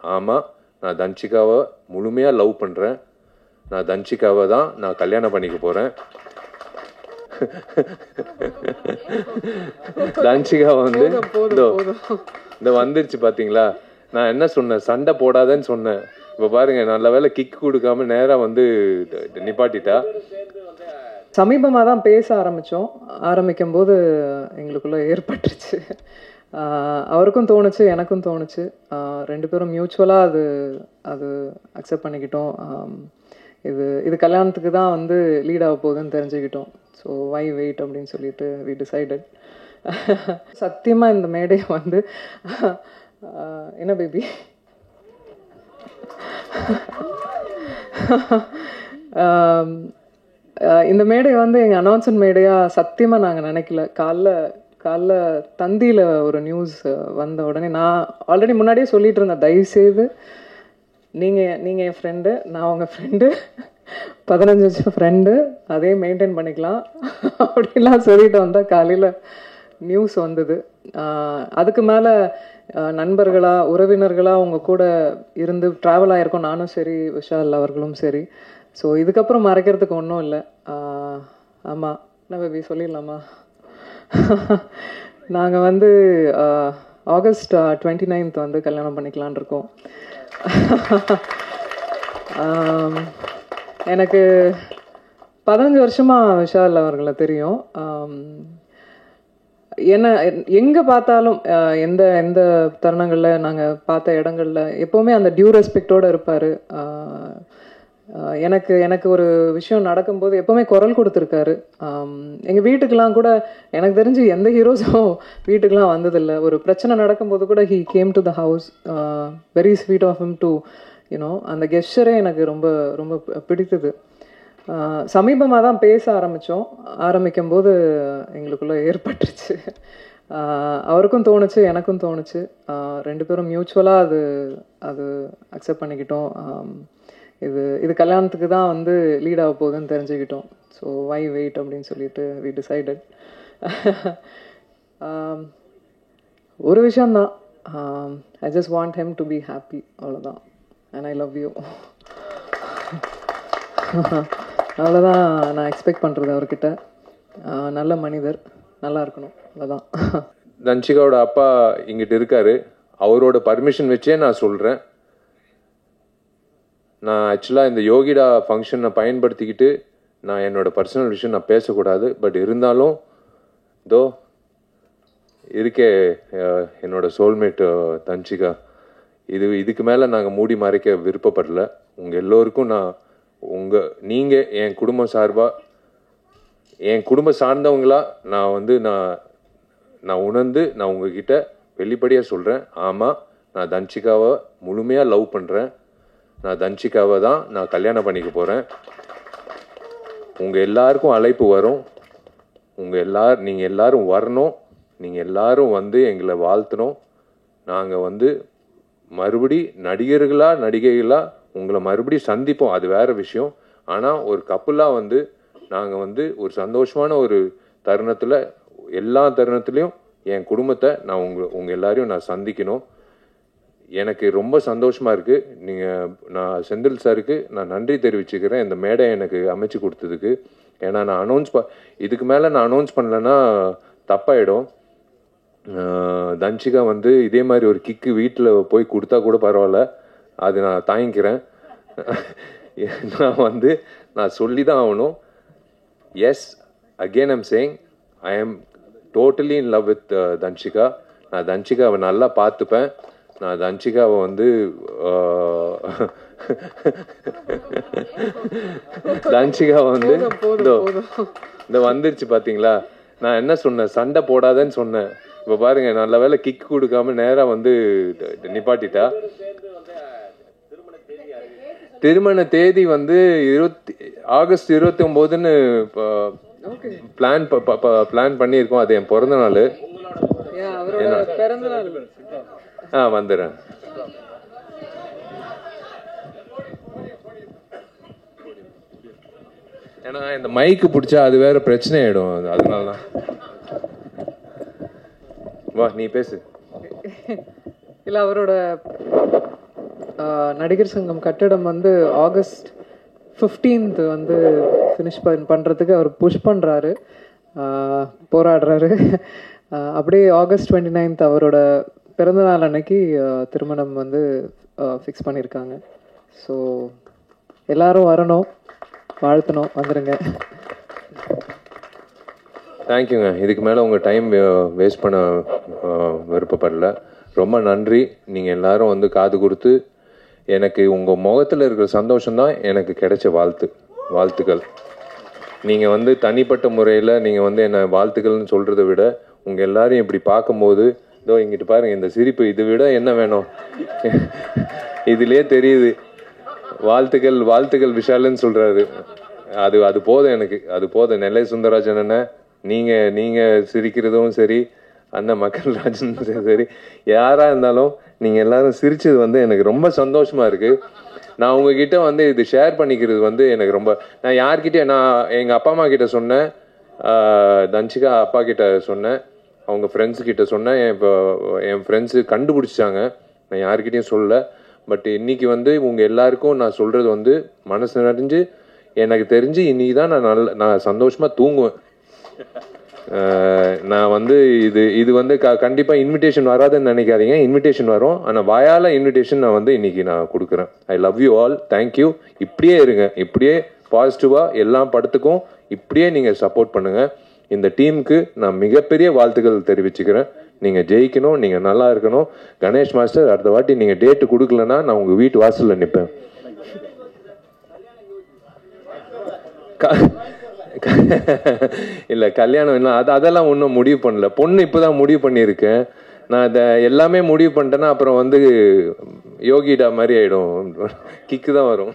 ஆமாம், நான் தன்ஷிகாவை முழுமையாக லவ் பண்ணுறேன். நான் தன்ஷிகாவை தான் நான் கல்யாணம் பண்ணிக்க போகிறேன். தன்ஷிகா வந்து இந்த வந்துருச்சு பார்த்தீங்களா? நான் என்ன சொன்னேன், சண்டை போடாதேன்னு சொன்னேன். இப்போ பாருங்க, நல்ல வேலை கிக் கொடுக்காம நேராக வந்து நிப்பாட்டிட்டா. சமீபமாக தான் பேச ஆரம்பிக்கும் போது எங்களுக்குள்ளே ஏற்பட்டுருச்சு. அவருக்கும் தோணுச்சு, எனக்கும் தோணுச்சு. ரெண்டு பேரும் மியூச்சுவலாக அது அக்செப்ட் பண்ணிக்கிட்டோம். இது கல்யாணத்துக்கு தான் வந்து லீட் ஆக போகுதுன்னு தெரிஞ்சுக்கிட்டோம். ஸோ வை வெயிட் அப்படின்னு சொல்லிட்டு வி டிசைடட். சத்தியமாக இந்த மேடையை வந்து என்ன பேபி இந்த மேடை வந்து எங்கள் அனௌன்ஸ்மெண்ட் மேடையாக சத்தியமாக நாங்கள் நினைக்கல. காலைல தந்தியில் ஒரு நியூஸ் வந்த உடனே நான் ஆல்ரெடி முன்னாடியே சொல்லிட்டு இருந்தேன், தயவுசெய்து நீங்கள் என் ஃப்ரெண்டு, நான் உங்கள் ஃப்ரெண்டு, 15 வருஷம் ஃப்ரெண்டு, அதே மெயின்டைன் பண்ணிக்கலாம் அப்படிலாம் சொல்லிட்டு வந்தால் காலையில் நியூஸ் வந்தது. அதுக்கு மேலே நண்பர்களாக உறவினர்களாக உங்கள் கூட இருந்து ட்ராவல் ஆகிருக்கோம், நானும் சரி விஷால் அவர்களும் சரி. ஸோ இதுக்கப்புறம் மறைக்கிறதுக்கு ஒன்றும் இல்லை. ஆமாம், என்ன பேபி சொல்லிடலாமா? நாங்கள் வந்து ஆகஸ்ட் 29th வந்து கல்யாணம் பண்ணிக்கலான் இருக்கோம். எனக்கு 15 வருஷமாக விஷால் அவர்களை தெரியும். என்ன எங்கே பார்த்தாலும் எந்த எந்த தருணங்களில் நாங்கள் பார்த்த இடங்களில் எப்போவுமே அந்த டியூ ரெஸ்பெக்டோடு இருப்பார். எனக்கு ஒரு விஷயம் நடக்கும்போது எப்போவுமே குரல் கொடுத்துருக்காரு. எங்கள் வீட்டுக்கெலாம் கூட எனக்கு தெரிஞ்சு எந்த ஹீரோஸும் வீட்டுக்கெலாம் வந்ததில்லை. ஒரு பிரச்சனை நடக்கும்போது கூட he came to the house. Very sweet of him to you know. அந்த கெஸ்டரே எனக்கு ரொம்ப ரொம்ப பிடித்தது. சமீபமாக தான் பேச ஆரம்பிக்கும் போது எங்களுக்குள்ளே ஏற்பட்டுருச்சு. அவருக்கும் தோணுச்சு, எனக்கும் தோணுச்சு. ரெண்டு பேரும் மியூச்சுவலாக அது அக்செப்ட் பண்ணிக்கிட்டோம். இது கல்யாணத்துக்கு தான் வந்து லீட் ஆக போகுதுன்னு தெரிஞ்சுக்கிட்டோம். ஸோ வை வெயிட் அப்படின்னு சொல்லிட்டு வி டிசைடட். ஒரு விஷயந்தான், I just want him to be happy, அவ்வளோதான். And I love you. அவ்வளோதான் நான் எக்ஸ்பெக்ட் பண்ணுறது அவர்கிட்ட. நல்ல மனிதர், நல்லா இருக்கணும், அவ்வளோதான். தன்ஷிகாவோட அப்பா இங்கிட்ட இருக்காரு. அவரோட பர்மிஷன் வச்சே நான் சொல்கிறேன். நான் ஆக்சுவலாக இந்த யோகிடா ஃபங்க்ஷனை பயன்படுத்திக்கிட்டு நான் என்னோடய பர்சனல் விஷயம் நான் பேசக்கூடாது. பட் இருந்தாலும் தோ இருக்கே என்னோடய சோல்மேட் தன்ஷிகா. இதுக்கு மேலே நாங்கள் மூடி மறைக்க விருப்பப்படல. உங்கள் எல்லோருக்கும் நீங்கள் என் குடும்பம் சார்பாக, என் குடும்பம் சார்ந்தவங்களா நான் உணர்ந்து நான் உங்ககிட்ட வெளிப்படையாக சொல்கிறேன். ஆமாம், நான் தன்ஷிகாவை முழுமையாக லவ் பண்ணுறேன். நான் தன்ஷிகாவை தான் நான் கல்யாணம் பண்ணிக்க போகிறேன். உங்கள் எல்லாருக்கும் அழைப்பு வரும். நீங்கள் எல்லாரும் வரணும். நீங்கள் எல்லாரும் வந்து எங்களை வாழ்த்தணும். நாங்கள் வந்து மறுபடி நடிகைகளாக உங்களை மறுபடியும் சந்திப்போம். அது வேறு விஷயம். ஆனால் ஒரு கப்புலாக வந்து நாங்கள் வந்து ஒரு சந்தோஷமான ஒரு தருணத்தில், எல்லா தருணத்துலேயும் என் குடும்பத்தை நான் உங்கள் எல்லாரையும் நான் சந்திக்கணும். எனக்கு ரொம்ப சந்தோஷமாக இருக்குது. நான் செந்தில் சாருக்கு நான் நன்றி தெரிவிச்சுக்கிறேன் இந்த மேடை எனக்கு அமைச்சு கொடுத்ததுக்கு. ஏன்னா நான் இதுக்கு மேலே நான் அனௌன்ஸ் பண்ணலைன்னா தப்பாயிடும். தன்ஷிகா வந்து இதே மாதிரி ஒரு கிக்கு வீட்டில் போய் கொடுத்தா கூட பரவாயில்ல, அது நான் தாங்கிக்கிறேன். நான் சொல்லி தான் ஆகணும். Yes, again I'm saying, I am totally in love with Dhanshika. நான் தன்ஷிகாவை நல்லா பார்த்துப்பேன். நான் தன்ஷிகாவை வந்து தன்ஷிகாவை வந்து இந்த வந்துருச்சு பார்த்தீங்களா? நான் என்ன சொன்னேன், சண்டை போடாதேன்னு சொன்னேன். இப்போ பாருங்க, நல்ல வேலை கிக் கொடுக்காம நேராக வந்து நிப்பாட்டிட்டா. திருமண தேதி வந்து ஆகஸ்ட் 29ன்னு பிளான் பண்ணியிருக்கோம். அது என் பிறந்த நாள். வந்துடுறேன். ஏன்னா இந்த மைக்கு பிடிச்சா அது வேற பிரச்சனை ஆயிடும். அதனாலதான். வா, நீ பேசு. இல்ல, அவரோட நடிகர் சங்கம் கட்டடம் வந்து ஆகஸ்ட் 15th வந்து ஃபினிஷ் பண்ணுறதுக்கு அவர் புஷ் பண்ணுறாரு, போராடுறாரு. அப்படியே ஆகஸ்ட் 29th அவரோட பிறந்தநாள் அன்னைக்கு திருமணம் வந்து ஃபிக்ஸ் பண்ணியிருக்காங்க. ஸோ எல்லாரும் வரணும், வாழ்த்தணும், வந்துடுங்க. தேங்க்யூங்க. இதுக்கு மேலே உங்கள் டைம் வேஸ்ட் பண்ண விருப்பப்படல. ரொம்ப நன்றி. நீங்கள் எல்லாரும் வந்து காது கொடுத்து எனக்கு உங்கள் முகத்தில் இருக்கிற சந்தோஷம்தான் எனக்கு கிடைச்ச வாழ்த்துக்கள். நீங்கள் வந்து தனிப்பட்ட முறையில் நீங்கள் வந்து என்னை வாழ்த்துக்கள்னு சொல்கிறத விட உங்கள் எல்லாரையும் இப்படி பார்க்கும்போது, இதோ இங்கிட்டு பாருங்கள் இந்த சிரிப்பு, இதை விட என்ன வேணும்? இதுலேயே தெரியுது. வாழ்த்துக்கள் விஷாலுன்னு சொல்கிறாரு. அது போதும் எனக்கு, அது போதும். நெல்லை சுந்தரராஜன் அண்ணன், நீங்கள் சிரிக்கிறதும் சரி, அண்ணன் மக்கள் ராஜன் சரி, யாராக இருந்தாலும் நீங்கள் எல்லாரும் சிரிச்சது வந்து எனக்கு ரொம்ப சந்தோஷமாக இருக்குது. நான் உங்ககிட்ட வந்து இது ஷேர் பண்ணிக்கிறது வந்து எனக்கு ரொம்ப, நான் யார்கிட்ட, நான் எங்கள் அப்பா அம்மா கிட்ட சொன்னேன், தன்சிகா அப்பா கிட்ட சொன்னேன், அவங்க ஃப்ரெண்ட்ஸுக்கிட்ட சொன்னேன். என் ஃப்ரெண்ட்ஸு கண்டுபிடிச்சாங்க, நான் யார்கிட்டையும் சொல்லலை. பட் இன்னைக்கு வந்து உங்கள் எல்லாருக்கும் நான் சொல்கிறது வந்து மனசு நிறைஞ்சு, எனக்கு தெரிஞ்சு இன்னைக்கு தான் நான் சந்தோஷமாக தூங்குவேன். நான் வந்து இது வந்து கண்டிப்பாக இன்விடேஷன் வராதுன்னு நினைக்காதீங்க. இன்விடேஷன் வரும், ஆனால் வாயால் இன்விடேஷன் நான் வந்து இன்னைக்கு நான் கொடுக்குறேன். ஐ லவ் யூ ஆல், தேங்க்யூ. இப்படியே இருங்க, இப்படியே பாசிட்டிவாக எல்லா படத்துக்கும் இப்படியே நீங்கள் சப்போர்ட் பண்ணுங்கள். இந்த டீமுக்கு நான் மிகப்பெரிய வாழ்த்துக்கள் தெரிவிச்சுக்கிறேன். நீங்கள் ஜெயிக்கணும், நீங்கள் நல்லா இருக்கணும். கணேஷ் மாஸ்டர், அடுத்த வாட்டி நீங்கள் டேட்டு கொடுக்கலன்னா நான் உங்கள் வீட்டு வாசலில் நிற்பேன். இல்லை கல்யாணம் இல்லை, அதெல்லாம் ஒன்றும் முடிவு பண்ணல. பொண்ணு இப்போ தான் முடிவு பண்ணியிருக்கேன். நான் இதை எல்லாமே முடிவு பண்ணிட்டேன்னா அப்புறம் வந்து யோகிடா மாதிரி ஆகிடும், கிக்கு தான் வரும்.